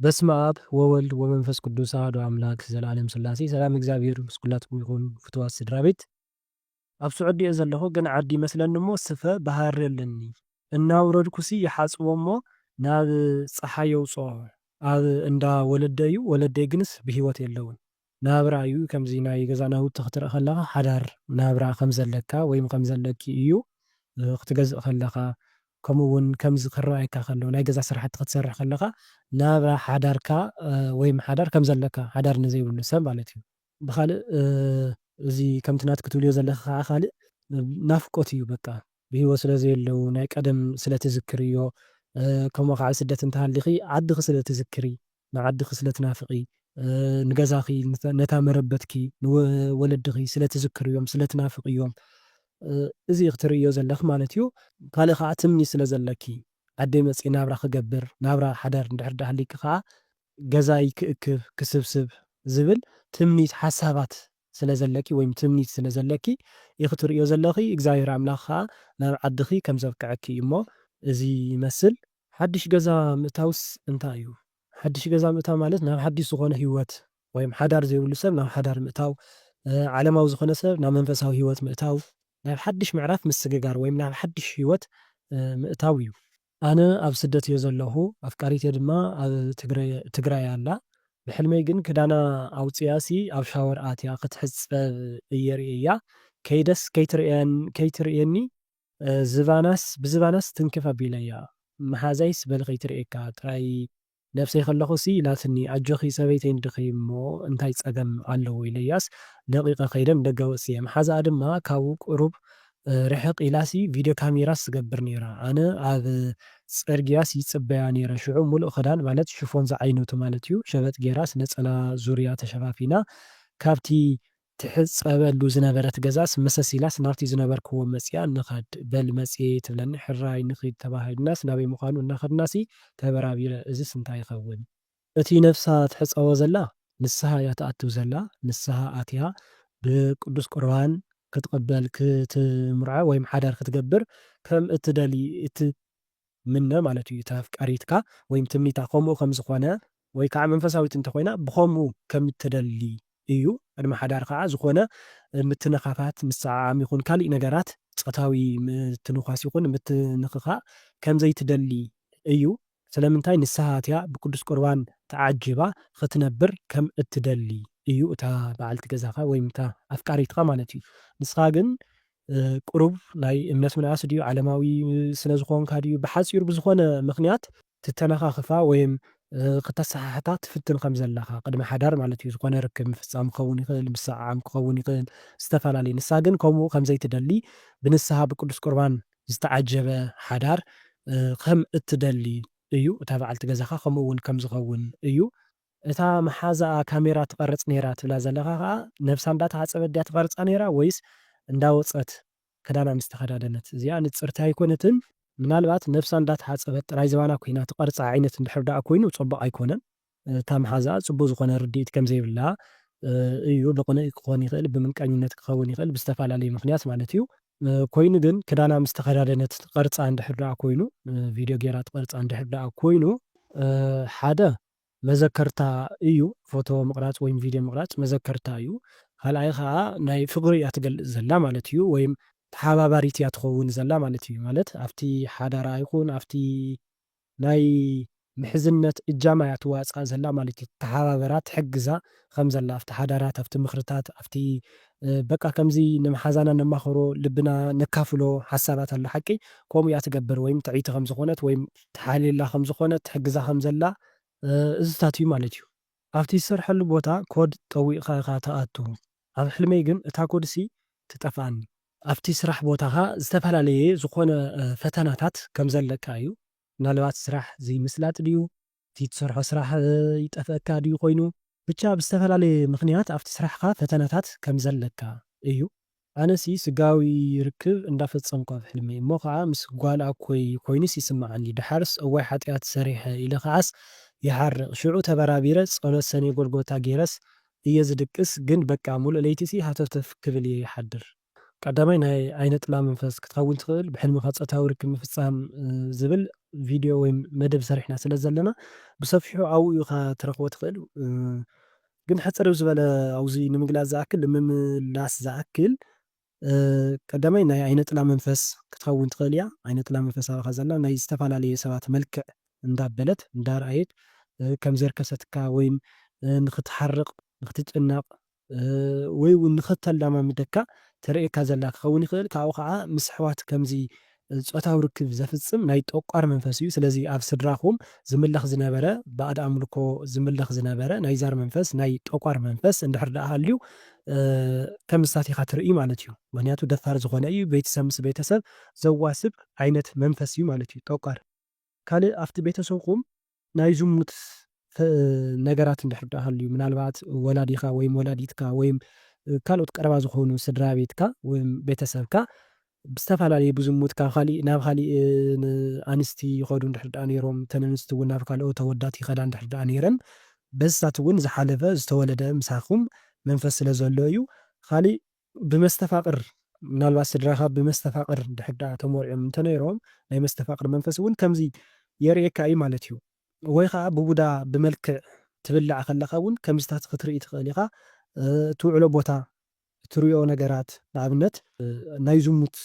በስመ አብ ወወልድ ወመንፈስ ቅዱስ አሐዱ አምላክ ዘለዓለም ሥላሴ ሰላም እግዚአብሔር ምስ ኩላትኩም ይኹን ፍትዋት ስድራ ቤት ኣብ ስዑድ እየ ዘለኹ ግን ዓዲ ይመስለኒ እሞ ስፈ ባሃሪ ኣለኒ እናውረድኩሲ ይሓፅቦ እሞ ናብ ፀሓይ የውፅኦ ኣብ እንዳ ወለደ እዩ ወለደይ ግንስ ብሂወት የለውን ናብራ እዩ ከምዚ ናይ ገዛ ናውቲ ክትርኢ ከለኻ ሓዳር ናብራ ከም ዘለካ ወይም ከም ዘለኪ እዩ ክትገዝእ ከለኻ ከምኡ እውን ከምዚ ክረአየካ ከሎ ናይ ገዛ ስራሕቲ ክትሰርሕ ከለኻ ናብራ ሓዳርካ ወይም ሓዳር ከም ዘለካ ሓዳር ንዘይብሉ ሰብ ማለት እዩ። ብካልእ እዚ ከምቲ ናትክ ትብልዮ ዘለካ ከዓ ካልእ ናፍቆት እዩ በቃ ብሂወት ስለዘየለው ናይ ቀደም ስለትዝክር እዮ ከምኡ ከዓ ስደት እንተሃሊኺ ዓድኺ ስለትዝክሪ ንዓድኺ ስለትናፍቂ ንገዛኺ ነታ መረበትኪ ንወለድኺ ስለትዝክር እዮም ስለትናፍቅ እዮም እዚ ክትርእዮ ዘለኺ ማለት እዩ። ካልእ ከዓ ትምኒ ስለ ዘለኪ ዓደይ መፅእ ናብራ ክገብር ናብራ ሓዳር እንድሕር ሃሊካ ከዓ ገዛይ ክእክብ ክስብስብ ዝብል ትምኒት ሓሳባት ስለ ዘለኪ ወይም ትምኒት ስለ ዘለኪ ክትርእዮ ዘለኺ እግዚኣብሔር ኣምላኽ ከዓ ናብ ዓድኺ ከም ዘብቅዐኪ እዩ እሞ እዚ ይመስል። ሓድሽ ገዛ ምእታውስ እንታይ እዩ? ሓድሽ ገዛ ምእታው ማለት ናብ ሓድሽ ዝኾነ ሂወት ወይም ሓዳር ዘይብሉ ሰብ ናብ ሓዳር ምእታው ዓለማዊ ዝኾነ ሰብ ናብ መንፈሳዊ ሂወት ምእታው ናብ ሓድሽ ምዕራፍ ምስግጋር ወይም ናብ ሓድሽ ሂወት ምእታው እዩ። ኣነ ኣብ ስደት እየ ዘለኹ ኣፍቃሪት ድማ ኣብ ትግራይ ኣላ ብሕልመይ ግን ክዳና ኣውፅያሲ ኣብ ሻወር ኣትያ ክትሕፀብ እየ ርእያ ከይደስ ከይትርእየኒ ዝባናስ ብዝባናስ ትንክፍ ኣቢለ እያ መሓዛይስ በሊ ከይትርእየካ ጥራይ ነፍሰይ ከለኹሲ ኢላትኒ ኣጆኺ ሰበይተይ ንድኺ እሞ እንታይ ፀገም ኣለዎ ኢለያስ ደቂቐ ከይደ ደገ ወፅየ መሓዛኣ ድማ ካብኡ ቁሩብ ርሕቕ ኢላሲ ቪድዮ ካሜራስ ትገብር ነይራ ኣነ ኣብ ፅርግያስ ይፅበያ ነይረ ሽዑ ሙሉእ ክዳን ማለት ሽፎን ዝዓይነቱ ማለት እዩ ሸበጥ ጌራስ ነፀላ ዙርያ ተሸፋፊና ካብቲ ትሕፀበሉ ዝነበረት ገዛስ መሰስ ኢላስ ናብቲ ዝነበርክዎ መፅያ ንኸድ በል መፅየ ትብለኒ ሕራይ ንኽድ ተባሂልናስ ናበይ ምዃኑ እናኸድናሲ ተበራቢረ እዚስ እንታይ ይኸውን? እቲ ነፍሳ ትሕፀቦ ዘላ ንስሓ እያ ተኣትው ዘላ ንስሓ ኣትያ ብቅዱስ ቁርባን ክትቅበል ክትምርዖ ወይም ሓዳር ክትገብር ከም እትደሊ እትምነ ማለት እዩ። እታ ኣፍቃሪትካ ወይም ትምኒታ ከምኡ ከም ዝኾነ ወይ ከዓ መንፈሳዊት እንተኮይና ብከምኡ ከም እትደሊ እዩ። ቅድሚ ሓዳር ከዓ ዝኾነ ምትንኻፋት ምስዓዓም ይኹን ካሊእ ነገራት ፆታዊ ምትንኳስ ይኹን ምትንኽኻእ ከም ዘይትደሊ እዩ። ስለምንታይ ንስሓ ኣትያ ብቅዱስ ቁርባን ተዓጂባ ክትነብር ከም እትደሊ እዩ እታ በዓልቲ ገዛኻ ወይም እታ ኣፍቃሪትካ ማለት እዩ። ንስኻ ግን ቁሩብ ናይ እምነት ምንኣስ ድዩ ዓለማዊ ስለዝኾንካ ድዩ ብሓፂሩ ብዝኾነ ምክንያት ትተነኻኽፋ ወይም ክተሰሓሕታ ትፍትን ከም ዘለኻ ቅድሚ ሓዳር ማለት እዩ። ዝኾነ ርክብ ምፍፃም ክኸውን ይኽእል ምስዓዓም ክኸውን ይኽእል ዝተፈላለዩ ንስኻ ግን ከምኡ ከምዘይትደሊ ብንስሓ ብቅዱስ ቁርባን ዝተዓጀበ ሓዳር ከም እትደሊ እዩ። እታ በዓልቲ ገዛኻ ከምኡ እውን ከም ዝኸውን እዩ። እታ መሓዛኣ ካሜራ ትቐርፅ ነይራ ትብላ ዘለኻ ከዓ ነብሳ እንዳተሓፀበት ድያ ትቐርፃ ነይራ ወይስ እንዳወፀት ክዳና ምስ ተኸዳደነት? እዚኣ ንፅርቲ ኣይኮነትን። ምናልባት ነብሳ እንዳተሓፀበት ጥራይ ዝባና ኮይና ትቐርፃ ዓይነት እንድሕር ደኣ ኮይኑ ፅቡቅ ኣይኮነን። እታ መሓዛኣ ፅቡቅ ዝኾነ ርድኢት ከም ዘይብላ እዩ። ብቁኑዕ ክኾን ይኽእል ብምንቀኝነት ክኸውን ይኽእል ብዝተፈላለዩ ምክንያት ማለት እዩ። ኮይኑ ግን ክዳና ምስ ተኸዳደነት ቅርፃ እንድሕር ደኣ ኮይኑ ቪድዮ ጌራ ትቐርፃ እንድሕር ደኣ ኮይኑ ሓደ መዘከርታ እዩ። ፎቶ ምቕራፅ ወይም ቪድዮ ምቕራፅ መዘከርታ እዩ። ካልኣይ ከዓ ናይ ፍቅሪ እያ ትገልፅ ዘላ ማለት እዩ። ወይም ተሓባባሪት እያ ትኸውን ዘላ ማለት እዩ። ማለት ኣብቲ ሓዳራ ይኹን ኣብቲ ናይ ምሕዝነት እጃማ እያ ትዋፅኣ ዘላ ማለት እዩ። ተሓባበራ ትሕግዛ ከም ዘላ ኣብቲ ሓዳራት ኣብቲ ምክርታት ኣብቲ በቃ ከምዚ ንመሓዛና ነማኽሮ ልብና ነካፍሎ ሓሳባት ኣሎ ሓቂ ከምኡ እያ ትገብር ወይም ትዕይቲ ከም ዝኾነት ወይም ትሓልየላ ከም ዝኾነት ትሕግዛ ከም ዘላ እዝታት እዩ ማለት እዩ። ኣብቲ ዝሰርሐሉ ቦታ ኮድ ጠዊቕኻ ኢኻ ተኣቱ። ኣብ ሕልመይ ግን እታ ኮድሲ ትጠፍኣኒ። ኣብቲ ስራሕ ቦታኻ ዝተፈላለየ ዝኾነ ፈተናታት ከም ዘለካ እዩ። ምናልባት ስራሕ ዘይምስላጥ ድዩ እቲ ትሰርሖ ስራሕ ይጠፍአካ ድዩ ኮይኑ ብቻ ብዝተፈላለየ ምክንያት ኣብቲ ስራሕካ ፈተናታት ከም ዘለካ እዩ። ኣነሲ ስጋዊ ርክብ እንዳፈፀምኩ ኣብ ሕልመይ እሞ ከዓ ምስ ጓል ኣኮይ ኮይኑስ ይስማዓኒ ድሓርስ እዋይ ሓጢኣት ሰሪሐ ኢለ ከዓስ ይሓርቕ ሽዑ ተበራቢረ ጸሎት ሰኔ ጎልጎታ ጌረስ እየ ዝድቅስ ግን በቃ ሙሉእ ለይቲሲ ሃተፍተፍ ክብል እየ ይሓድር። ቀዳማይ ናይ ዓይነ ጥላ መንፈስ ክትኸውን ትኽእል ብሕልምኻ ፆታዊ ርክብ ምፍፃም ዝብል ቪድዮ ወይ መደብ ሰሪሕና ስለ ዘለና ብሰፊሑ ኣብኡ ኢኻ ትረኽቦ ትኽእል። ግን ሕፅር ዝበለ ኣብዚ ንምግላፅ ዝኣክል ንምምላስ ዝኣክል ቀዳማይ ናይ ዓይነ ጥላ መንፈስ ክትኸውን ትኽእል እያ። ዓይነ ጥላ መንፈስ ኣብኻ ዘላ ናይ ዝተፈላለየ ሰባት መልክዕ እንዳበለት እንዳርኣየት ከም ዘርከሰትካ ወይ ንኽትሓርቕ ንኽትጭነቕ ወይ እውን ንኽተላማምደካ ተርእየካ ዘላ ክኸውን ይኽእል። ካብኡ ከዓ ምስ ኣሕዋት ከምዚ ፆታዊ ርክብ ዘፍፅም ናይ ጠቋር መንፈስ እዩ። ስለዚ ኣብ ስድራኹም ዝምለኽ ዝነበረ ባእድ ኣምልኮ ዝምለኽ ዝነበረ ናይ ዛር መንፈስ ናይ ጠቋር መንፈስ እንድሕር ደኣ ሃልዩ ከም ንሳት ኢኻ ትርኢ ማለት እዩ። ምክንያቱ ደፋር ዝኾነ እዩ ቤተሰብ ምስ ቤተሰብ ዘዋስብ ዓይነት መንፈስ እዩ ማለት እዩ ጠቋር። ካልእ ኣብቲ ቤተሰብኩም ናይ ዝሙት ነገራት እንድሕር ደኣ ሃልዩ ምናልባት ወላዲኻ ወይም ወላዲትካ ወይም ካልኦት ቀረባ ዝኾኑ ስድራ ቤትካ ወይም ቤተሰብካ ብዝተፈላለየ ብዝሙት ካብ ካሊእ ናብ ካሊእ ኣንስቲ ይኸዱ እንድሕር ደኣ ነይሮም እተን ኣንስቲ እውን ናብ ካልኦት ኣወዳት ይኸዳ እንድሕር ደኣ ነይረን በዝታት እውን ዝሓለፈ ዝተወለደ ምሳኹም መንፈስ ስለ ዘሎ እዩ። ካሊእ ብመስተፋቅር ምናልባት ስድራኻ ብመስተፋቅር እንድሕር ደኣ ተመርዖም እንተነይሮም ናይ መስተፋቅር መንፈስ እውን ከምዚ የርእየካ እዩ ማለት እዩ። ወይ ከዓ ብቡዳ ብመልክዕ ትብላዕ ከለኻ እውን ከምዝታት ክትርኢ ትኽእል ኢኻ። ትውዕሎ ቦታ ትሪኦ ነገራት ንኣብነት ናይ ዝሙት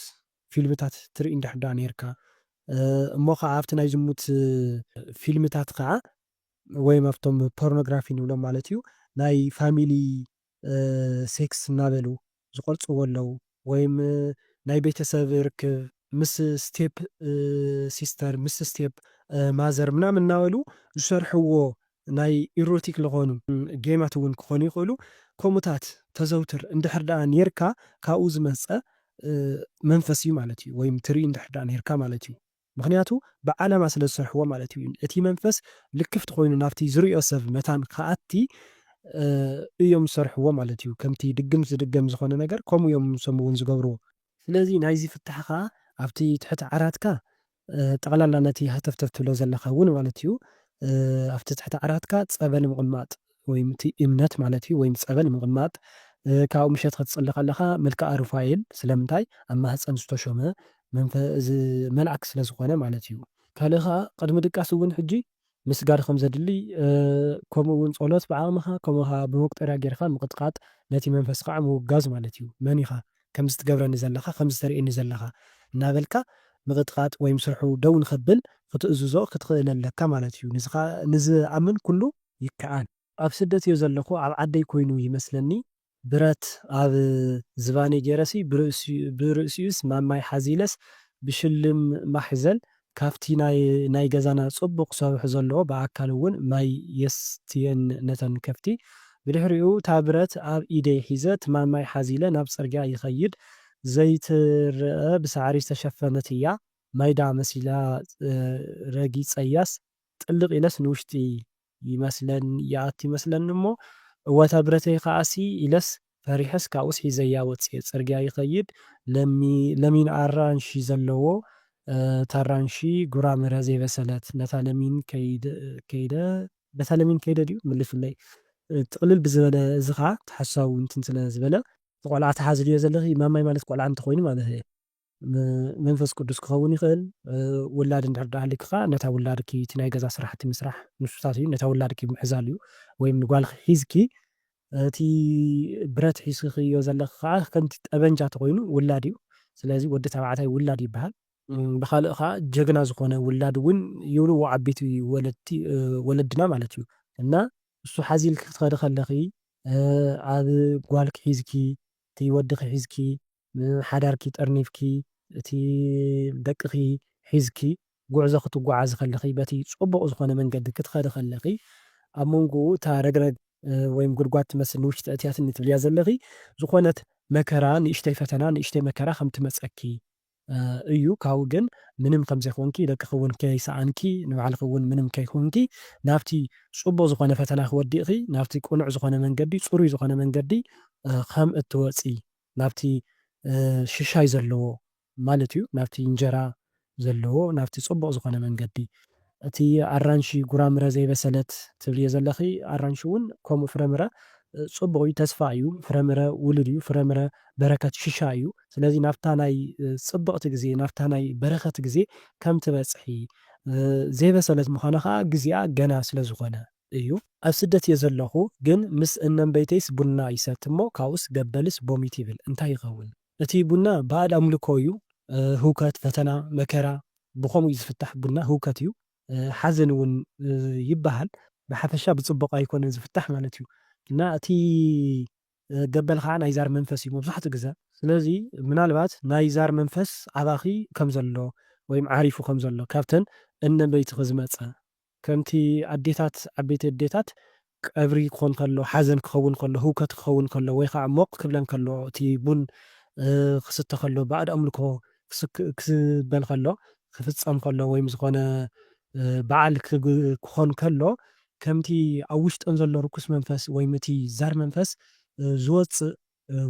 ፊልምታት ትርኢ እንድሕር ደኣ ነርካ እሞ ከዓ ኣብቲ ናይ ዝሙት ፊልምታት ከዓ ወይም ኣብቶም ፖርኖግራፊ ንብሎም ማለት እዩ ናይ ፋሚሊ ሴክስ እናበሉ ዝቆርፅዎ ኣለው። ወይም ናይ ቤተሰብ ርክብ ምስ ስቴፕ ሲስተር ምስ ስቴፕ ማዘር ምናምን እናበሉ ዝሰርሕዎ ናይ ኢሮቲክ ዝኾኑ ጌማት እውን ክኾኑ ይኽእሉ። ከምኡታት ተዘውትር እንድሕር ደኣ ነርካ ካብኡ ዝመፀ መንፈስ እዩ ማለት እዩ። ወይም ትርኢ እንድሕር ደኣ ነርካ ማለት እዩ። ምክንያቱ ብዓላማ ስለ ዝሰርሕዎ ማለት እዩ። እቲ መንፈስ ልክፍቲ ኮይኑ ናብቲ ዝሪኦ ሰብ መታን ከኣቲ እዮም ዝሰርሕዎ ማለት እዩ። ከምቲ ድግም ዝድገም ዝኾነ ነገር ከምኡ እዮም ንሶም እውን ዝገብርዎ። ስለዚ ናይዚ ፍታሕ ከዓ ኣብቲ ትሕቲ ዓራትካ ጠቕላላ ነቲ ሃተፍተፍ ትብሎ ዘለካ እውን ማለት እዩ ኣብቲ ትሕቲ ዓራትካ ፀበል ምቕማጥ ወይም እቲ እምነት ማለት እዩ ወይም ፀበል ምቕማጥ ካብኡ ምሸት ክትፅሊ ከለካ መልክዓ ሩፋኤል ስለምንታይ ኣብ ማህፀን ዝተሾመ መልኣክ ስለ ዝኾነ ማለት እዩ። ካልእ ከዓ ቅድሚ ድቃስ እውን ሕጂ ምስጋድ ከም ዘድሊ ከምኡ እውን ፀሎት ብዓቕምኻ ከምኡ ከዓ ብመቁጠርያ ጌርካ ምቕጥቃጥ ነቲ መንፈስ ከዓ ምውጋዝ ማለት እዩ። መን ኢኻ ከምዚ ትገብረኒ ዘለካ ከምዚ ተርእየኒ ዘለካ እናበልካ ምቕጥቃጥ ወይም ስርሑ ደው ንኸብል ክትእዝዞ ክትኽእል ኣለካ ማለት እዩ። ንዝኣምን ኩሉ ይከኣል። ኣብ ስደት እዮ ዘለኹ ኣብ ዓደይ ኮይኑ ይመስለኒ ብረት ኣብ ዝባነ ጌረሲ ብርእሲዩስ ማማይ ሓዚለስ ብሽልም ማሕዘል ካብቲ ናይ ገዛና ፅቡቕ ሰውሒ ዘለዎ ብኣካል እውን ማይ የስትየን ነተን ከፍቲ ብድሕሪኡ እታ ብረት ኣብ ኢደይ ሒዘ ትማማይ ሓዚለ ናብ ፅርግያ ይኸይድ ዘይትርአ ብሳዕሪ ዝተሸፈነት እያ ማይዳ መሲላ ረጊፀያስ ጥልቕ ኢለስ ንውሽጢ ይመስለን ይኣቱ ይመስለኒ እሞ እዋታ ብረተይ ከዓሲ ኢለስ ፈሪሐስ ካብኡስ ሒዘያ ወፅየ ፅርግያ ይኸይድ ለሚን ኣራንሺ ዘለዎ ታራንሺ ጉራምረ ዘይበሰለት ነታ ለሚን ከይደ በታ ለሚን ከይደ ድዩ ምልፍለይ ጥቕልል ብዝበለ እዚ ከዓ ተሓሳቡ እንትን ስለ ዝበለ ቆልዓ ተሓዝልዮ ዘለኺ ማማይ ማለት ቆልዓ እንተኮይኑ ማለት እየ መንፈስ ቅዱስ ክኸውን ይኽእል። ውላድ እንድሕር ደኣ ሃልይካ ነታ ውላድኪ እቲ ናይ ገዛ ስራሕቲ ምስራሕ ንሱታት እዩ ነታ ውላድኪ ምሕዛል እዩ። ወይም ንጓልኪ ሒዝኪ እቲ ብረት ሒዝክዮ ዘለካ ከዓ ከምቲ ጠበንጃ ተኮይኑ ውላድ እዩ። ስለዚ ወዲ ተባዕታይ ውላድ ይበሃል። ብካልእ ከዓ ጀግና ዝኾነ ውላድ እውን ይብልዎ ዓበይቲ ወለድና ማለት እዩ። እና እሱ ሓዚልኪ ክትኸዲ ከለኺ ኣብ ጓልኪ ሒዝኪ እቲ ወድኺ ሒዝኪ ሓዳርኪ ጠርኒፍኪ እቲ ደቅኺ ሒዝኪ ጉዕዞ ክትጓዓዝ ከለኺ በቲ ፅቡቕ ዝኾነ መንገዲ ክትኸዲ ከለኺ ኣብ መንጎኡ እታ ረግረግ ወይም ጉድጓድ ትመስል ንውሽጢ እትያትኒ ትብልያ ዘለኺ ዝኾነት መከራ ንእሽተይ ፈተና ንእሽተይ መከራ ከም ትመፀኪ እዩ። ካብኡ ግን ምንም ከም ዘይኮንኪ ደቅኺ እውን ከይሰኣንኪ ንባዕልኺ እውን ምንም ከይኮንኪ ናብቲ ፅቡቕ ዝኾነ ፈተና ክወዲእኺ ናብቲ ቁኑዕ ዝኾነ መንገዲ ፅሩይ ዝኾነ መንገዲ ከም እትወፂ ናብቲ ሽሻይ ዘለዎ ማለት እዩ ናብቲ እንጀራ ዘለዎ ናብቲ ፅቡቕ ዝኾነ መንገዲ እቲ ኣራንሺ ጉራምረ ዘይበሰለት ትብልየ ዘለኺ ኣራንሺ እውን ከምኡ ፍረምረ ጽቡቕ እዩ፣ ተስፋ እዩ፣ ፍረምረ ውሉድ እዩ፣ ፍረምረ በረከት ሽሻ እዩ። ስለዚ ናብታ ናይ ጽብቕቲ ግዜ ናብታ ናይ በረኸት ግዜ ከም ትበጽሒ ዘይበሰለት ምዃና ከዓ ግዜኣ ገና ስለ ዝኾነ እዩ። ኣብ ስደት እየ ዘለኹ ግን ምስ እነንበይተይስ ቡና ይሰቲ እሞ ካብኡስ ገበልስ ቦሚት ይብል እንታይ ይኸውን? እቲ ቡና ባዕድ ኣምልኮ እዩ። ህውከት፣ ፈተና፣ መከራ ብኸምኡ እዩ ዝፍታሕ ቡና ህውከት እዩ። ሓዘን እውን ይበሃል። ብሓፈሻ ብጽቡቕ ኣይኮነን ዝፍታሕ ማለት እዩ እና እቲ ገበል ከዓ ናይ ዛር መንፈስ እዩ መብዛሕትኡ ግዜ። ስለዚ ምናልባት ናይ ዛር መንፈስ ዓባኺ ከም ዘሎ ወይም ዓሪፉ ከም ዘሎ ካብተን እነንበይትኺ ዝመፀ ከምቲ ኣዴታት ዓበይቲ ኣዴታት ቀብሪ ክኾን ከሎ ሓዘን ክኸውን ከሎ ህውከት ክኸውን ከሎ ወይ ከዓ ሞቕ ክብለን ከሎ እቲ ቡን ክስተ ከሎ ባዕድ ኣምልኮ ክስበል ከሎ ክፍፀም ከሎ ወይም ዝኾነ በዓል ክኾን ከሎ ከምቲ ኣብ ውሽጦም ዘሎ ርኩስ መንፈስ ወይም እቲ ዛር መንፈስ ዝወፅእ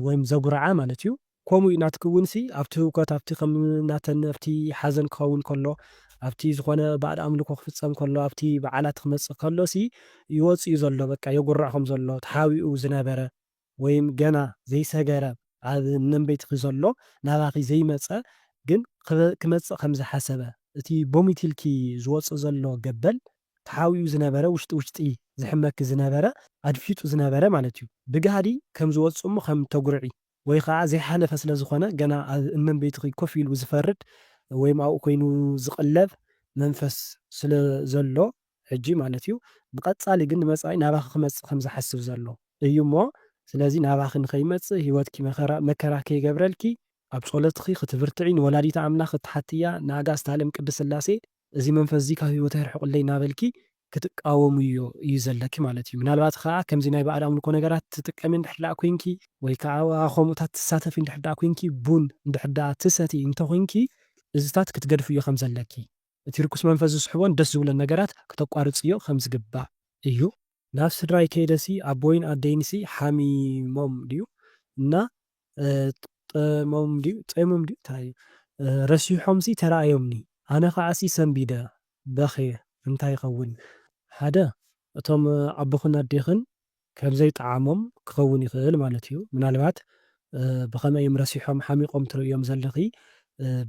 ወይም ዘጉርዓ ማለት እዩ። ከምኡ እናትክውን ሲ ኣብቲ ህውከት ኣብቲ ከም ናተን ኣብቲ ሓዘን ክኸውን ከሎ ኣብቲ ዝኾነ ባዕድ ኣምልኮ ክፍፀም ከሎ ኣብቲ በዓላት ክመፅእ ከሎ ሲ ይወፅ እዩ ዘሎ በቃ የጉራዕ ከም ዘሎ ተሓቢኡ ዝነበረ ወይም ገና ዘይሰገረ ኣብ እነንበይትኺ ዘሎ ናባኺ ዘይመፀ ግን ክመፅእ ከም ዝሓሰበ እቲ ቦሚት ኢልኪ ዝወፅእ ዘሎ ገበል ተሓቢኡ ዝነበረ ውሽጢ ውሽጢ ዝሕመኪ ዝነበረ ኣድፊጡ ዝነበረ ማለት እዩ ብጋዲ ከም ዝወፅእ እሞ ከም ተጉርዒ ወይ ከዓ ዘይሓለፈ ስለ ዝኾነ ገና ኣብ እመንበይትኺ ኮፍ ኢሉ ዝፈርድ ወይም ኣብኡ ኮይኑ ዝቕለብ መንፈስ ስለ ዘሎ ሕጂ ማለት እዩ ብቐፃሊ ግን ንመፃኢ ናባኺ ክመፅእ ከም ዝሓስብ ዘሎ እዩ እሞ ስለዚ ናባኺ ንኸይመፅእ ሂወትኪ መከራ ከይገብረልኪ ኣብ ጸሎትኺ ክትብርትዒ ንወላዲተ ኣምላኽ ክትሓትያ ንኣጋዕዝተ ዓለም ቅድስት ሥላሴ እዚ መንፈስ እዚ ካብ ሂወተይ ርሕቑለይ እናበልኪ ክትቃወሙ እዩ ዘለኪ ማለት እዩ። ምናልባት ከዓ ከምዚ ናይ ባዕድ ኣምልኮ ነገራት ትጥቀሚ እንድሕር ደኣ ኮንኪ ወይ ከዓ ከምኡታት ትሳተፊ እንድሕር ደኣ ኮንኪ ቡን እንድሕር ደኣ ትሰቲ እንተኮንኪ እዚታት ክትገድፍዮ ከም ዘለኪ እቲ ርኩስ መንፈስ ዝስሕቦን ደስ ዝብሎን ነገራት ክተቋርፅዮ ከም ዝግባእ እዩ። ናብ ስድራይ ከይደሲ ኣቦይን ኣደይንሲ ሓሚሞም ድዩ እና ጠሞም ድዩ ጠሞም ድዩ እንታይ ረሲሖምሲ ተረኣዮምኒ ኣነ ከዓሲ ሰንቢደ በኸየ እንታይ ይኸውን? ሓደ እቶም ኣቦኽን ኣዴኽን ከምዘይጠዓሞም ክኸውን ይኽእል ማለት እዩ። ምናልባት ብኸመይ እዮም ረሲሖም ሓሚቖም ትርእዮም ዘለኺ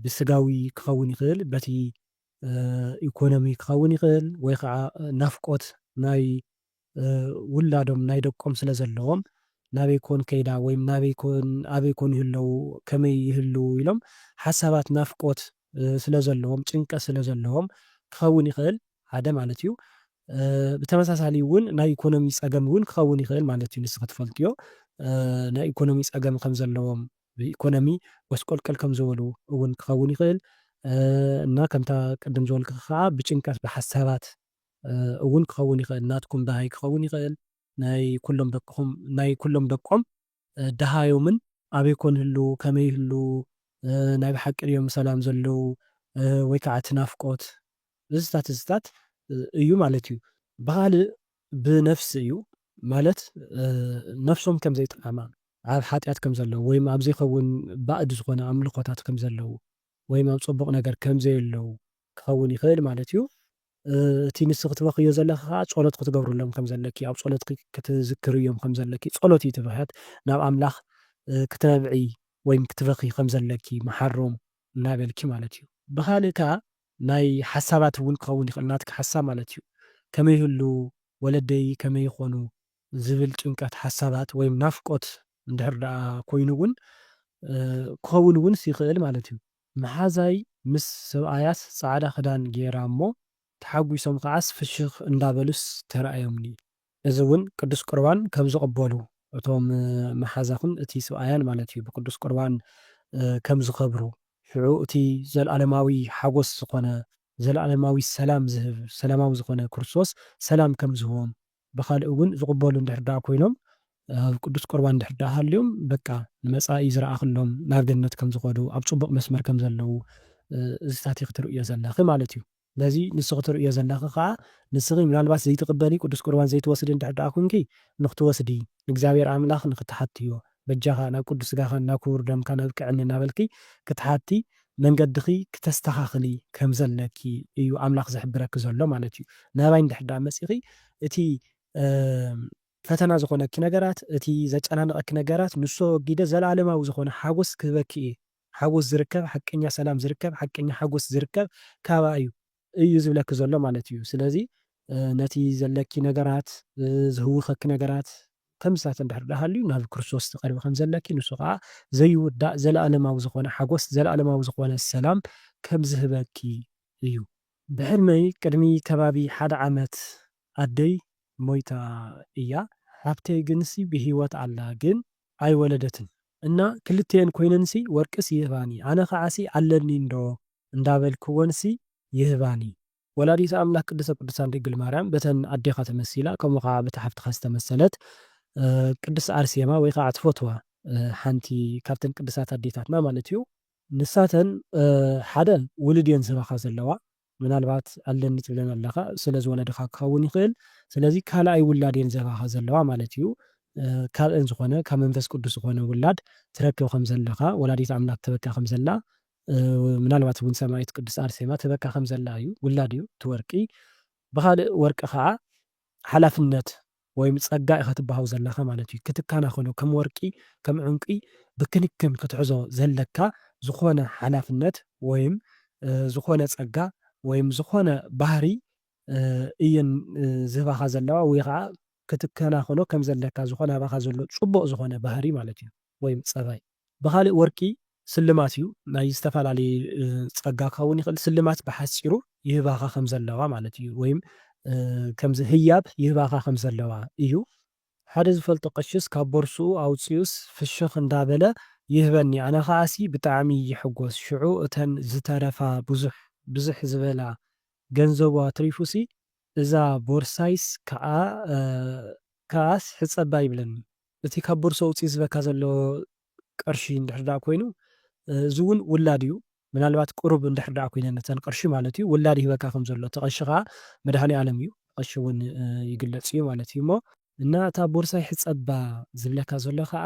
ብስጋዊ ክኸውን ይኽእል፣ በቲ ኢኮኖሚ ክኸውን ይኽእል፣ ወይ ከዓ ናፍቆት ናይ ውላዶም ናይ ደቆም ስለ ዘለዎም ናበይ ኮን ከይዳ ወይም ኣበይ ኮን ይህለዉ ከመይ ይህልው ኢሎም ሓሳባት ናፍቆት ስለ ዘለዎም ጭንቀት ስለ ዘለዎም ክኸውን ይኽእል ሓደ ማለት እዩ። ብተመሳሳሊ እውን ናይ ኢኮኖሚ ፀገም እውን ክኸውን ይኽእል ማለት እዩ። ንስኻ ትፈልጥዮ ናይ ኢኮኖሚ ፀገም ከም ዘለዎም ብኢኮኖሚ ወስቆልቀል ከም ዝበሉ እውን ክኸውን ይኽእል እና ከምታ ቅድም ዝበልክ ከዓ ብጭንቀት ብሓሳባት እውን ክኸውን ይኽእል ናትኩም ዳሃይ ክኸውን ይኽእል ናይ ኩሎም ደቆም ደሃዮምን ኣበይ ኮን ይህሉ ከመይ ይህሉ ናይ ብሓቂ ድዮም ሰላም ዘለው ወይ ከዓ ትናፍቆት እዝታት እዩ ማለት እዩ። ብኻልእ ብነፍሲ እዩ ማለት ነፍሶም ከም ዘይጠዓማ ኣብ ሓጢኣት ከም ዘለዉ ወይም ኣብ ዘይኸውን ባእድ ዝኾነ ኣምልኮታት ከም ዘለዉ ወይም ኣብ ፅቡቕ ነገር ከም ዘየለዉ ክኸውን ይኽእል ማለት እዩ። እቲ ንስ ክትበኽዮ ዘለኻ ከዓ ጸሎት ክትገብሩሎም ከም ዘለኪ ኣብ ጸሎት ክትዝክርዮም ከም ዘለኪ ጸሎት እዩ ትብሃት ናብ ኣምላኽ ክትነብዒ ወይም ክትበኺ ከም ዘለኪ መሓሮም እናበልኪ ማለት እዩ። ብኻልእ ከዓ ናይ ሓሳባት እውን ክኸውን ይኽእል ናትካ ሓሳብ ማለት እዩ። ከመይ ይህሉ ወለደይ ከመይ ይኾኑ ዝብል ጭንቀት ሓሳባት ወይም ናፍቆት እንድሕር ደኣ ኮይኑ እውን ክኸውን እውን ይኽእል ማለት እዩ። መሓዛይ ምስ ሰብኣያስ ፃዕዳ ክዳን ጌራ እሞ ተሓጒሶም ከዓስ ፍሽኽ እንዳበሉስ ተረኣዮምኒ። እዚ እውን ቅዱስ ቁርባን ከም ዝቕበሉ እቶም መሓዛኹን እቲ ሰብኣያን ማለት እዩ ብቅዱስ ቁርባን ከም ዝኸብሩ ሽዑ እቲ ዘለኣለማዊ ሓጎስ ዝኾነ ዘለኣለማዊ ሰላም ዝህብ ሰላማዊ ዝኾነ ክርስቶስ ሰላም ከም ዝህቦም ብኻልእ እውን ዝቕበሉ እንድሕር ደኣ ኮይኖም ኣብ ቅዱስ ቁርባን እንድሕር ደኣ ሃልዮም በቃ ንመጻኢ ዝረኣኽሎም ናብ ገነት ከም ዝኸዱ ኣብ ፅቡቕ መስመር ከም ዘለዉ እዚታት ክትርእዮ ዘለኺ ማለት እዩ። ነዚ ንስኺ ክትርእዮ ዘለኺ ከዓ ንስኺ ምናልባት ዘይትቕበሊ ቅዱስ ቁርባን ዘይትወስዲ እንድሕር ደኣ ኮንኪ ንክትወስዲ ንእግዚኣብሔር ኣምላኽ ንክትሓትዮ በጃኻ ናብ ቅዱስ ስጋኻን ናብ ክቡር ደምካ ነብቅዕኒ እናበልኪ ክትሓቲ መንገድኺ ክተስተኻኽሊ ከም ዘለኪ እዩ ኣምላኽ ዝሕብረኪ ዘሎ ማለት እዩ። ናባይ እንድሕር ደኣ መፂኺ እቲ ፈተና ዝኾነኪ ነገራት እቲ ዘጨናንቐኪ ነገራት ንሶ ወጊደ ዘለኣለማዊ ዝኾነ ሓጎስ ክህበኪ እየ። ሓጎስ ዝርከብ ሓቀኛ ሰላም ዝርከብ ሓቀኛ ሓጎስ ዝርከብ ካብኣ እዩ ዝብለኪ ዘሎ ማለት እዩ። ስለዚ ነቲ ዘለኪ ነገራት ዝህውኸኪ ነገራት ከምሳት እንድሕር ሃልዩ ናብ ክርስቶስ ትቐርቢ ከም ዘለኪ ንሱ ከዓ ዘይውዳእ ዘለኣለማዊ ዝኾነ ሓጎስ ዘለኣለማዊ ዝኾነ ሰላም ከም ዝህበኪ እዩ። ብሕልመይ ቅድሚ ከባቢ 1 ዓመት ኣደይ ሞይታ እያ። ሓፍተይ ግንሲ ብሂወት ኣላ ግን ኣይወለደትን እና ክልተን ኮይነንሲ ወርቅስ ይህባኒ ኣነ ከዓሲ ኣለኒ እንዶ እንዳበልክወንሲ ይህባኒ። ወላዲተ ኣምላክ ቅድስተ ቅዱሳን ድንግል ማርያም በተን ኣዴኻ ተመሲላ ከምኡ ከዓ በቲ ሓፍትኻ ዝተመሰለት ቅድስቲ ኣርሴማ ወይ ከዓ ትፈትዋ ሓንቲ ካብተን ቅዱሳት ኣዴታትና ማለት እዩ ንሳተን ሓደ ውሉድ እየን ዝህባኻ ዘለዋ ምናልባት ኣለኒ ትብለን ኣለኻ ስለ ዝወለድኻ ክኸውን ይኽእል። ስለዚ ካልኣይ ውላድ እየን ዝህባኻ ዘለዋ ማለት እዩ። ካልአን ዝኾነ ካብ መንፈስ ቅዱስ ዝኾነ ውላድ ትረክብ ከም ዘለኻ ወላዲት ኣምላክ ትበካ ከም ዘላ ምናልባት እውን ሰማዒት ቅድስቲ ኣርሴማ ትበካ ከም ዘላ እዩ ውላድ እዩ እቲ ወርቂ። ብካልእ ወርቂ ከዓ ሓላፍነት ወይም ፀጋ ኢኻ ትባሃው ዘለኻ ማለት እዩ። ክትከናኸኖ ከም ወርቂ ከም ዕንቂ ብክንክን ክትሕዞ ዘለካ ዝኾነ ሓላፍነት ወይም ዝኾነ ፀጋ ወይም ዝኾነ ባህሪ እየን ዝህባኻ ዘለዋ ወይ ከዓ ክትከናኸኖ ከም ዘለካ ዝኾነ ባኻ ዘሎ ፅቡቕ ዝኾነ ባህሪ ማለት እዩ ወይም ፀባይ። ብካልእ ወርቂ ስልማት እዩ ናይ ዝተፈላለዩ ፀጋ ክኸውን ይኽእል ስልማት ብሓፂሩ ይህባኻ ከም ዘለዋ ማለት እዩ ወይም ከምዚ ህያብ ይህባኻ ከም ዘለዋ እዩ። ሓደ ዝፈልጦ ቀሽስ ካብ ቦርስኡ ኣውፅኡስ ፍሽኽ እንዳበለ ይህበኒ ኣነ ከዓሲ ብጣዕሚ ይሕጎስ ሽዑ እተን ዝተረፋ ብዙሕ ዝበላ ገንዘቧ ትሪፉሲ እዛ ቦርሳይስ ከዓስ ሕፀባ ይብለኒ። እቲ ካብ ቦርሶ ውፅኢ ዝበካ ዘሎ ቅርሺ እንድሕር ዳ ኮይኑ እዚ እውን ውላድ እዩ ምናልባት ቁሩብ እንድሕር ዳ ኮይነን ነተን ቅርሺ ማለት እዩ ውላድ ይህበካ ከም ዘሎ እቲ ቀሺ ከዓ መድሃኒ ዓለም እዩ ቀሺ እውን ይግለፅ እዩ ማለት እዩ እሞ እና እታ ቦርሳይ ሕፀባ ዝብለካ ዘሎ ከዓ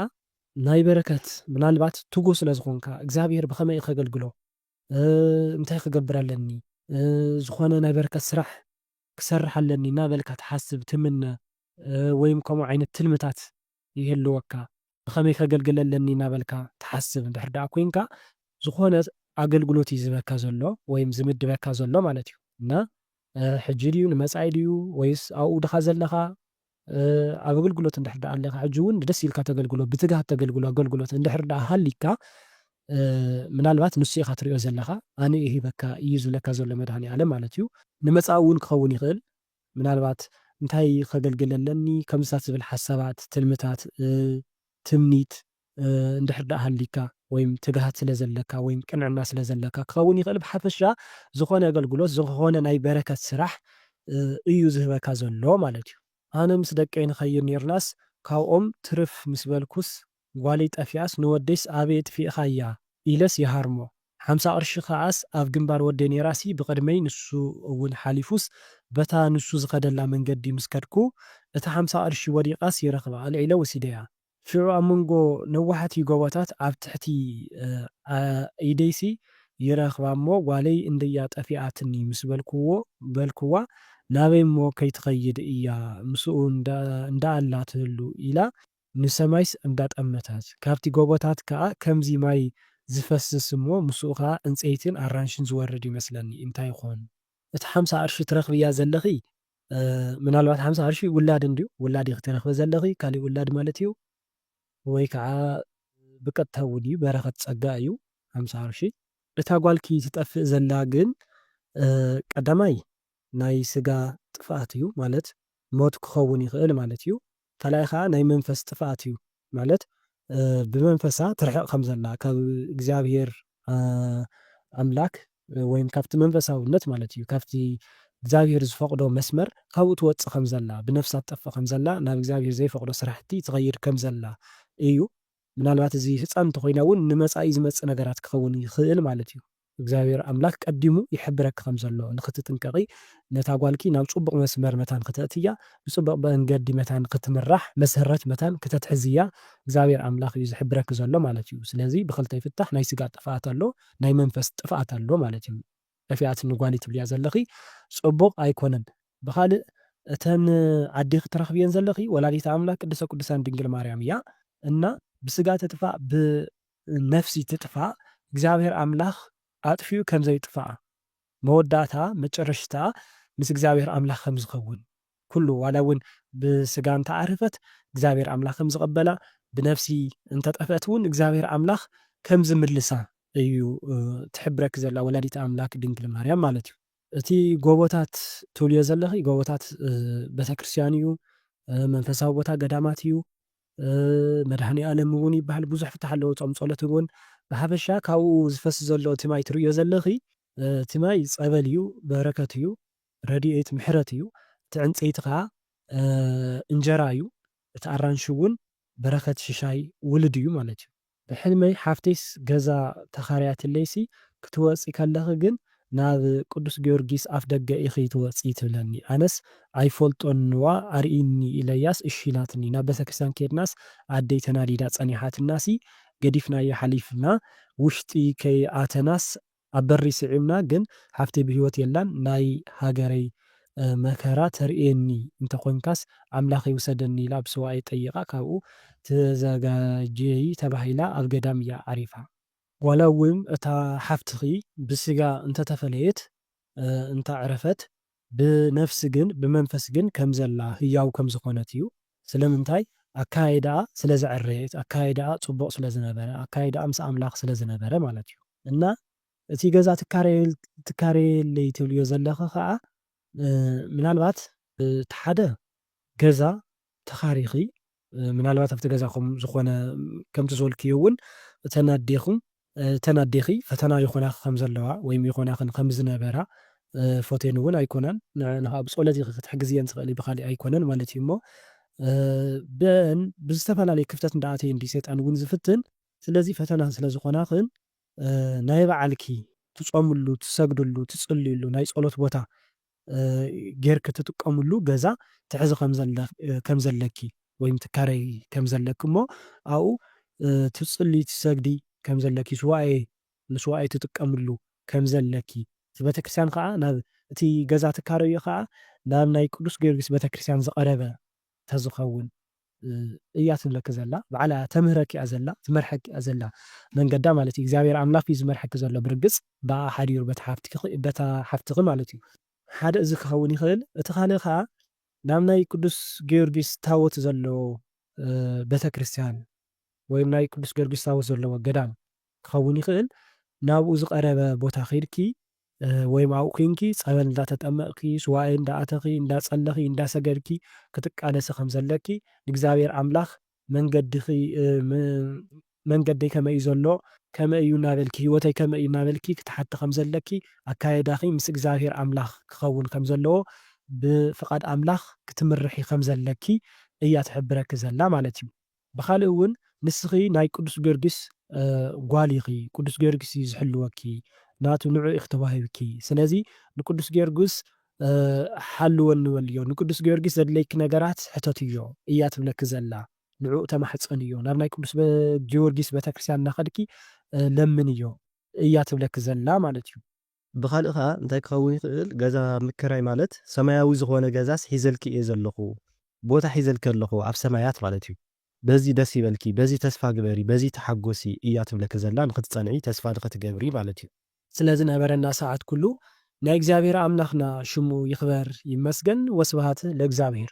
ናይ በረከት ምናልባት ትጉ ስለ ዝኾንካ እግዚኣብሔር ብኸመይ ከገልግሎ እንታይ ክገብር ኣለኒ ዝኾነ ናይ በረከት ስራሕ ክሰርሕ ኣለኒ እናበልካ ትሓስብ ትምነ ወይም ከምኡ ዓይነት ትልምታት ይህልወካ ብኸመይ ከገልግል ኣለኒ እናበልካ ትሓስብ እንድሕር ዳ ኮይንካ ዝኾነ ኣገልግሎት እዩ ዝህበካ ዘሎ ወይም ዝምድበካ ዘሎ ማለት እዩ እና ሕጂ ድዩ ንመጻኢ ድዩ ወይስ ኣብኡ ድኻ ዘለኻ ኣብ ኣገልግሎት እንድሕር ዳ ኣለኻ ሕጂ እውን ደስ ኢልካ ተገልግሎ ብትጋህ ተገልግሎ ኣገልግሎት እንድሕር ዳ ሃሊካ ምናልባት ንሱ ኢኻ ትሪኦ ዘለኻ ኣነ ይሂበካ እዩ ዝብለካ ዘሎ መድሃኒ ዓለም ማለት እዩ። ንመጻኢ እውን ክኸውን ይኽእል ምናልባት እንታይ ከገልግል ኣለኒ ከምዝታት ዝብል ሓሳባት ትልምታት ትምኒት እንድሕር ዳ ሃሊካ ወይም ትግሃት ስለ ዘለካ ወይም ቅንዕና ስለ ዘለካ ክኸውን ይኽእል። ብሓፈሻ ዝኾነ ኣገልግሎት ዝኾነ ናይ በረከት ስራሕ እዩ ዝህበካ ዘሎ ማለት እዩ። ኣነ ምስ ደቀይ ንኸይድ ነርናስ ካብኦም ትርፍ ምስ በልኩስ ጓለይ ጠፊያስ ንወደይስ ኣበየ ጥፊእኻ እያ ኢለስ ይሃርሞ 50 ቅርሺ ከዓስ ኣብ ግንባር ወደ ኔራሲ ብቅድመይ ንሱ እውን ሓሊፉስ በታ ንሱ ዝኸደላ መንገዲ ምስ ከድኩ እቲ 50 ቅርሺ ወዲቓስ ይረኽባ ኣልዒለ ወሲደያ ሽዑ ኣብ መንጎ ነዋሕቲ ጎቦታት ኣብ ትሕቲ ኢደይሲ ይረኽባ እሞ ጓለይ እንደያ ጠፊኣትኒ ምስ በልክዋ ናበይ እሞ ከይትኸይድ እያ ምስኡ እንዳኣላ ትህሉ ኢላ ንሰማይስ እንዳጠመታት ካብቲ ጎቦታት ከዓ ከምዚ ማይ ዝፈስስ እሞ ምስኡ ከዓ ዕንፀይትን ኣራንሽን ዝወርድ ይመስለኒ እንታይ ይኾን እቲ 50 ቅርሺ ትረኽብ እያ ዘለኺ ምናልባት 50 ቅርሺ ውላድ እንድዩ ውላድ ክትረኽበ ዘለኺ ካሊእ ውላድ ማለት እዩ ወይ ከዓ ብቀጥታ እውን እዩ በረኸት ፀጋ እዩ 50 ቅርሺ። እታ ጓልኪ ትጠፍእ ዘላ ግን ቀዳማይ ናይ ስጋ ጥፍኣት እዩ ማለት ሞት ክኸውን ይኽእል ማለት እዩ። ካልኣይ ከዓ ናይ መንፈስ ጥፍኣት እዩ ማለት ብመንፈሳ ትርሕቕ ከም ዘላ ካብ እግዚኣብሔር ኣምላክ ወይም ካብቲ መንፈሳውነት ማለት እዩ ካብቲ እግዚኣብሔር ዝፈቕዶ መስመር ካብኡ ትወፅእ ከም ዘላ ብነፍሳ ትጠፍእ ከም ዘላ ናብ እግዚኣብሔር ዘይፈቕዶ ስራሕቲ ትኸይድ ከም ዘላ እዩ። ምናልባት እዚ ህፃን እንተኮይና እውን ንመጻኢ ዝመፅእ ነገራት ክኸውን ይኽእል ማለት እዩ። እግዚኣብሔር ኣምላክ ቀዲሙ ይሕብረክ ከም ዘሎ ንኽትጥንቀቂ ነታ ጓልኪ ናብ ፅቡቕ መስመር መታን ክተእትያ ብፅቡቕ መንገዲ መታን ክትምራሕ መሰረት መታን ክተትሕዝያ እግዚኣብሔር ኣምላክ እዩ ዝሕብረክ ዘሎ ማለት እዩ። ስለዚ ብክልተ ይፍታሕ ናይ ስጋ ጥፍኣት ኣሎ ናይ መንፈስ ጥፍኣት ኣሎ ማለት እዩ። ጠፊኣት ንጓሊ ትብልያ ዘለኺ ፅቡቕ ኣይኮነን። ብካልእ እተን ዓዲ ክትረኽብየን ዘለኺ ወላዲተ ኣምላክ ቅድስተ ቅዱሳን ድንግል ማርያም እያ እና ብስጋ ትጥፋእ ብነፍሲ ትጥፋእ እግዚኣብሔር ኣምላኽ ኣጥፊኡ ከም ዘይጥፋኣ መወዳእታ መጨረሽታ ምስ እግዚኣብሔር ኣምላኽ ከም ዝኸውን ኩሉ ዋላ እውን ብስጋ እንተዓረፈት እግዚኣብሔር ኣምላኽ ከም ዝቐበላ ብነፍሲ እንተጠፍአት እውን እግዚኣብሔር ኣምላኽ ከም ዝምልሳ እዩ ትሕብረክ ዘላ ወላዲተ ኣምላክ ድንግል ማርያም ማለት እዩ። እቲ ጎቦታት ትብልዮ ዘለኺ ጎቦታት ቤተክርስትያን እዩ፣ መንፈሳዊ ቦታ ገዳማት እዩ፣ መድሃኒ ዓለም እውን ይበሃል። ብዙሕ ፍትሕ ኣለዎ። ጾም ጸሎት እውን ብሓፈሻ ካብኡ ዝፈስ ዘሎ እቲ ማይ ትርእዮ ዘለኺ እቲ ማይ ጸበል እዩ፣ በረከት እዩ፣ ረድኤት ምሕረት እዩ። እቲ ዕንፀይቲ ከዓ እንጀራ እዩ። እቲ ኣራንሺ እውን በረከት ሽሻይ ውልድ እዩ ማለት እዩ። ብሕልመይ ሓፍቴስ ገዛ ተኻርያትለይሲ ክትወፂ ከለኺ ግን ናብ ቅዱስ ጊዮርጊስ ኣፍ ደገ ኢኺ ትወፂ ትብለኒ። ኣነስ ኣይፈልጦንዋ ኣርኢኒ ኢለያስ እሺ ኢላትኒ። ናብ ቤተክርስትያን ከድናስ ኣደይ ተናዲዳ ጸኒሓትናሲ ገዲፍናዮ ሓሊፍና ውሽጢ ከይኣተናስ ኣብ በሪ ስዒብና ግን ሓፍተይ ብሂወት የላን ናይ ሃገረይ መከራ ተርእየኒ እንተኮንካስ ኣምላኽ ይውሰደኒ ኢላ ብስዋኤ ጠይቓ ካብኡ ተዘጋጀይ ተባሂላ ኣብ ገዳም እያ ዓሪፋ። ዋላ እውን እታ ሓፍትኺ ብስጋ እንተተፈለየት እንተዕረፈት ብነፍሲ ግን ብመንፈስ ግን ከም ዘላ ህያው ከም ዝኾነት እዩ። ስለምንታይ ኣካይዳኣ ስለ ዘዕረየት ኣካይዳኣ ጽቡቕ ስለ ዝነበረ ኣካይዳኣ ምስ ኣምላኽ ስለ ዝነበረ ማለት እዩ። እና እቲ ገዛ ትካረየለይ ትብልዮ ዘለኺ ከዓ ምናልባት እቲ ሓደ ገዛ ተኻሪኺ ምናልባት ኣብቲ ገዛኹም ዝኾነ ከምቲ ዝበልክዮ እውን ተናዴኺ ፈተና ይኾና ከም ዘለዋ ወይም ይኾናኽን ከም ዝነበራ ፎቴን እውን ኣይኮነን ንኻ ብጸሎት ኢኺ ክትሕግዝየን ትኽእል ብኻሊእ ኣይኮነን ማለት እዩ እሞ ብዝተፈላለየ ክፍተት እንዳኣተየ እንዲ ሰይጣን እውን ዝፍትን ስለዚ ፈተና ስለ ዝኾናኽን ናይ በዓልኪ ትጾምሉ ትሰግድሉ ትጽልዩሉ ናይ ጸሎት ቦታ ጌርክ ትጥቀምሉ ገዛ ትሕዚ ከም ዘለኪ ወይም ትካረይ ከም ዘለኪ እሞ ኣብኡ ትጽሊ ትሰግዲ ከም ዘለኪ ስዋኤ ትጥቀምሉ ከም ዘለኪ እቲ ቤተክርስትያን ከዓ ናብ እቲ ገዛ ትካረዮ ከዓ ናብ ናይ ቅዱስ ጊዮርጊስ ቤተክርስትያን ዝቐረበ ተዝኸውን እያ ትብለኪ ዘላ። ባዕላ ተምህረክ እያ ዘላ ትመርሐክ እያ ዘላ መንገዳ ማለት እዩ። እግዚኣብሔር ኣምላኽ እዩ ዝመርሐኪ ዘሎ ብርግጽ ብኣ ሓዲሩ በታ ሓፍትኺ ማለት እዩ። ሓደ እዚ ክኸውን ይኽእል። እቲ ካልእ ከዓ ናብ ናይ ቅዱስ ጊዮርጊስ ታቦት ዘለዎ ቤተክርስትያን ወይም ናይ ቅዱስ ጊዮርጊስ ታቦት ዘለዎ ገዳም ክኸውን ይኽእል። ናብኡ ዝቐረበ ቦታ ኸይድኪ ወይም ኣብኡ ኮንኪ ጸበል እንዳተጠመቕኪ ስዋኤ እንዳኣተኺ እንዳጸለኺ እንዳሰገድኪ ክትቃለሲ ከም ዘለኪ ንእግዚኣብሔር ኣምላኽ መንገደይ ከመይ እዩ ዘሎ ከመይ እዩ እናበልኪ ህይወተይ ከመይ እዩ እናበልኪ ክትሓቲ ከም ዘለኪ ኣካየዳኺ ምስ እግዚኣብሔር ኣምላኽ ክኸውን ከም ዘለዎ ብፍቓድ ኣምላኽ ክትምርሒ ከም ዘለኪ እያ ትሕብረኪ ዘላ ማለት እዩ። ብኻልእ እውን ንስኺ ናይ ቅዱስ ጊዮርጊስ ጓል ኢኺ ቅዱስ ጊዮርጊስ እዩ ዝሕልወኪ ናቱ ንዑ ኢኽ ተዋሂብኪ። ስለዚ ንቅዱስ ጊዮርጊስ ሓልወን ንበል እዮ ንቅዱስ ጊዮርጊስ ዘድለይኪ ነገራት ሕቶት እዮ እያ ትብለኪ ዘላ። ንዑ ተማሕፀን እዮ ናብ ናይ ቅዱስ ጊዮርጊስ ቤተክርስትያን እናኸድኪ ለምን እዮ እያ ትብለኪ ዘላ ማለት እዩ። ብኻልእ ከዓ እንታይ ክኸውን ይኽእል ገዛ ምክራይ ማለት ሰማያዊ ዝኾነ ገዛስ ሒዘልኪ እየ ዘለኹ ቦታ ሒዘልኪ ኣለኹ ኣብ ሰማያት ማለት እዩ። በዚ ደስ ይበልኪ በዚ ተስፋ ግበሪ በዚ ተሓጎሲ እያ ትብለኪ ዘላ ንኽትጸንዒ ተስፋ ንኽትገብሪ ማለት እዩ። ስለዚ ነበረና ሰዓት ኩሉ ናይ እግዚኣብሔር ኣምላኽና ሽሙ ይኽበር ይመስገን። ወስብሃት ለእግዚኣብሔር።